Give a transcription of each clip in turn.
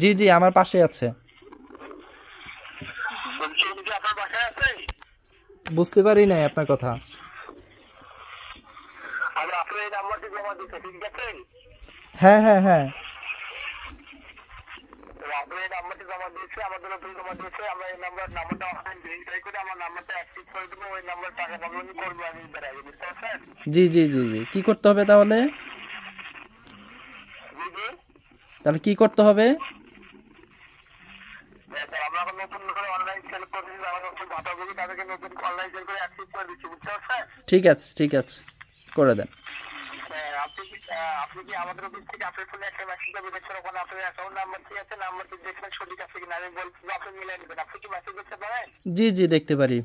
জি জি আমার পাশে আছে। বলছি উনি কি আপনার বাসায় আছে? বুঝতে পারি নাই আপনার কথা। আমি আপনার এই নাম্বারটি জমা দিতে ঠিক আছে? হ্যাঁ হ্যাঁ হ্যাঁ। তো আপনি এই নাম্বারটি জমা দিয়েছে, আমাদের নতুন জমা দিয়েছে। আমরা এই নাম্বারটা অনলাইন ভেরিফাই করে আমার নাম্বারটা অ্যাক্টিভ করে দেবো। ওই নাম্বার টাকা পাবনি করবো আমি এর আগে, বুঝতে পারছেন? জি জি জি জি কি করতে হবে তাহলে? জি জি। তাহলে কি করতে হবে? স্যার আমরা এখন নতুন করে অনলাইন সেল করতেছি, যারা নতুন ভাতা পাবে তাদেরকে নতুন অনলাইন সেল করে অ্যাক্টিভ করে দিচ্ছি, বুঝতে পারছেন? ঠিক আছে করে দেন। হ্যাঁ, আপনি কি আমাদের অফিস থেকে আপনার ফোনে একটা মেসেজ যাবে, দেখছেন ওখানে আপনার অ্যাকাউন্ট নাম্বার কি আছে, নাম্বারটি দেখবেন সঠিক আছে কিনা। আমি বলছি যে আপনি মিলাই নেবেন। আপনি কি মেসেজ দেখতে পারেন? জি জি দেখতে পারি।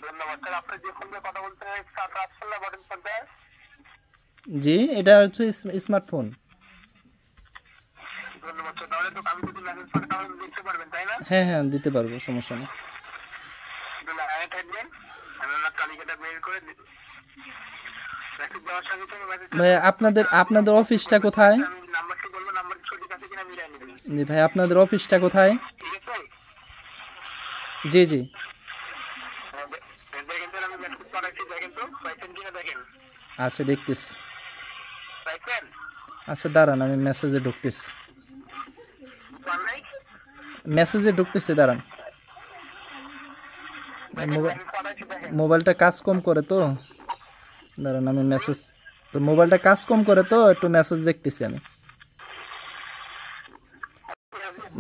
ধন্যবাদ স্যার। আপনি যে ফোন দিয়ে কথা বলছেন স্টার রাখছেন না বটেন ফোনটা? জি এটা হচ্ছে স্মার্টফোন। ধন্যবাদ স্যার। তাহলে তো আমি যদি মেসেজ করি তাহলে দেখতে পারবেন, তাই না? হ্যাঁ হ্যাঁ দিতে পারবো, সমস্যা নেই। লাইনে থাকবেন, আমি ওনার তালিকাটা বের করে মেসেজ দেওয়ার সঙ্গে সঙ্গে মেসেজ ভাই আপনাদের অফিসটা কোথায়? আমি নাম্বারটি বলবো, নাম্বারটি সঠিক আছে কিনা মিলাই নেবেন। জি ভাই আপনাদের অফিসটা কোথায়? ঠিক আছে? জি জি দেখেন স্যার, আমি মেসেজ পাঠাচ্ছি, দেখেন তো পাইছেন কিনা দেখেন। আচ্ছা দেখতেছি। পাইছেন? আচ্ছা দাঁড়ান আমি মেসেজে ঢুকতেছি। পান নাই? দাঁড়ান। দেখেন মেসেজ পাঠাচ্ছি, দেখেন। মোবাইলটা কাজ কম করে তো, দাঁড়ান আমি মোবাইলটা কাজ কম করে তো একটু মেসেজ দেখতেছি আমি।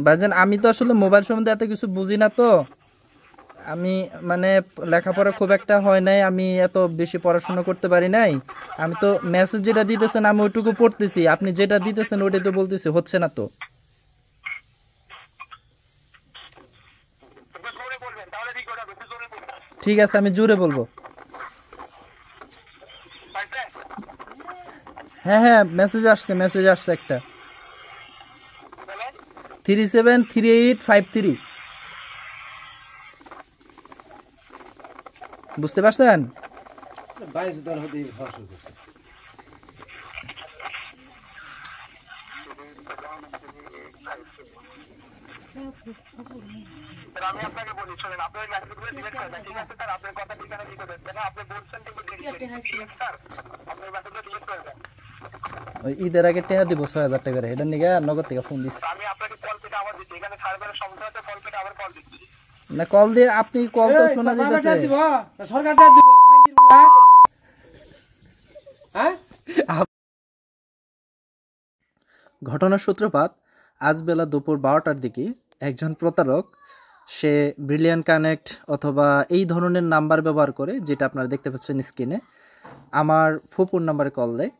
ভাইজান আমি তো আসলে মোবাইল সম্বন্ধে এত কিছু বুঝি না তো, আমি মানে লেখাপড়া খুব একটা হয় নাই, আমি এত বেশি পড়াশোনা করতে পারি নাই। আমি তো মেসেজ যেটা দিতেছেন আমি ওইটুকু পড়তেছি, আপনি যেটা দিতেছেন ওইটাই তো বলতেছি, হচ্ছে না তো। একটু জোরে বলবেন তাহলে ঠিক হবে, একটু জোরে বলবেন। ঠিক আছে আমি জোরে বলবো। পাইছেন? হ্যাঁ হ্যাঁ মেসেজ আসছে একটা, বলেন। 373853। বুঝতে পারছেন? স্যার আমি আপনাকে বলি, শোনেন, আপনার মেসেজগুলো ডিলিট করে দেন, ঠিক আছে স্যার? আপনার কথা ঠিকানা দিতে দেন না, আপনি বলছেন কিন্তু ডিলিট করে দেন, ঠিক আছে স্যার? আপনার মেসেজগুলো ডিলিট করে দেন। ওই ঈদের আগে টাকা দিব 6000 টাকা করে, এটা নিয়ে নগদ থেকে ফোন দিচ্ছি। আমি আপনাকে কল পেটে আবার দিচ্ছি, এখানে সার্ভারের সমস্যা হচ্ছে, কল পেটে আবার কল দিচ্ছি। না কল দিয়ে আপনি কল তো শোনা যাইতেছে। সরকারটা দিব খাঙ্কির বলা। হ্যাঁ ঘটনার সূত্রপাত আজ বেলা দুপুর 12টার দিকে একজন প্রতারক, সে ব্রিলিয়ান কানেক্ট অথবা এই ধরনের নাম্বার ব্যবহার করে, যেটা আপনারা দেখতে পাচ্ছেন স্ক্রিনে, আমার ফুপুর নাম্বারে কল দেয়।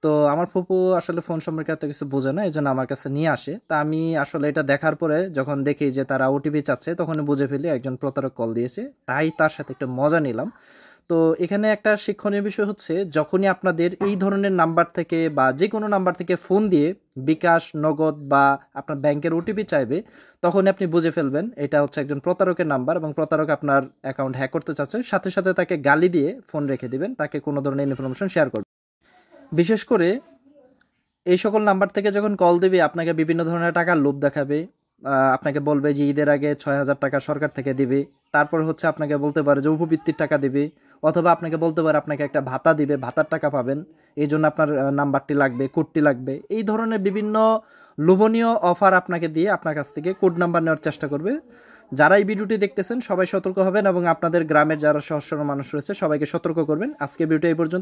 তো আমার ফুপু আসলে ফোন সম্পর্কে এত কিছু বোঝে না, এই জন্য আমার কাছে নিয়ে আসে। তা আমি আসলে এটা দেখার পরে যখন দেখি যে তারা ওটিপি চাচ্ছে, তখন বুঝে ফেলি একজন প্রতারক কল দিয়েছে, তাই তার সাথে একটু মজা নিলাম। তো এখানে একটা শিক্ষণীয় বিষয় হচ্ছে, যখনই আপনাদের এই ধরনের নাম্বার থেকে বা যে কোনো নাম্বার থেকে ফোন দিয়ে বিকাশ, নগদ বা আপনার ব্যাংকের ওটিপি চাইবে, তখন আপনি বুঝে ফেলবেন এটা হচ্ছে একজন প্রতারকের নাম্বার এবং প্রতারক আপনার অ্যাকাউন্ট হ্যাক করতে চাচ্ছে। সাথে সাথে তাকে গালি দিয়ে ফোন রেখে দিবেন, তাকে কোনো ধরনের ইনফরমেশন শেয়ার করবেন। বিশেষ করে এই সকল নাম্বার থেকে যখন কল দেবে, আপনাকে বিভিন্ন ধরনের টাকার লোভ দেখাবে। আপনাকে বলবে যে ঈদের আগে 6000 টাকা সরকার থেকে দিবে, তারপর হচ্ছে আপনাকে বলতে পারে যে উপবৃত্তির টাকা দিবে, অথবা আপনাকে বলতে পারে আপনাকে একটা ভাতা দিবে, ভাতার টাকা পাবেন, এই জন্য আপনার নাম্বারটি লাগবে, কোডটি লাগবে। এই ধরনের বিভিন্ন লোভনীয় অফার আপনাকে দিয়ে আপনার কাছ থেকে কোড নাম্বার নেওয়ার চেষ্টা করবে। যারা এই ভিডিওটি দেখতেছেন সবাই সতর্ক হবেন এবং আপনাদের গ্রামের যারা সহজ সরল মানুষ রয়েছে সবাইকে সতর্ক করবেন। আজকে ভিডিওটি এই পর্যন্ত।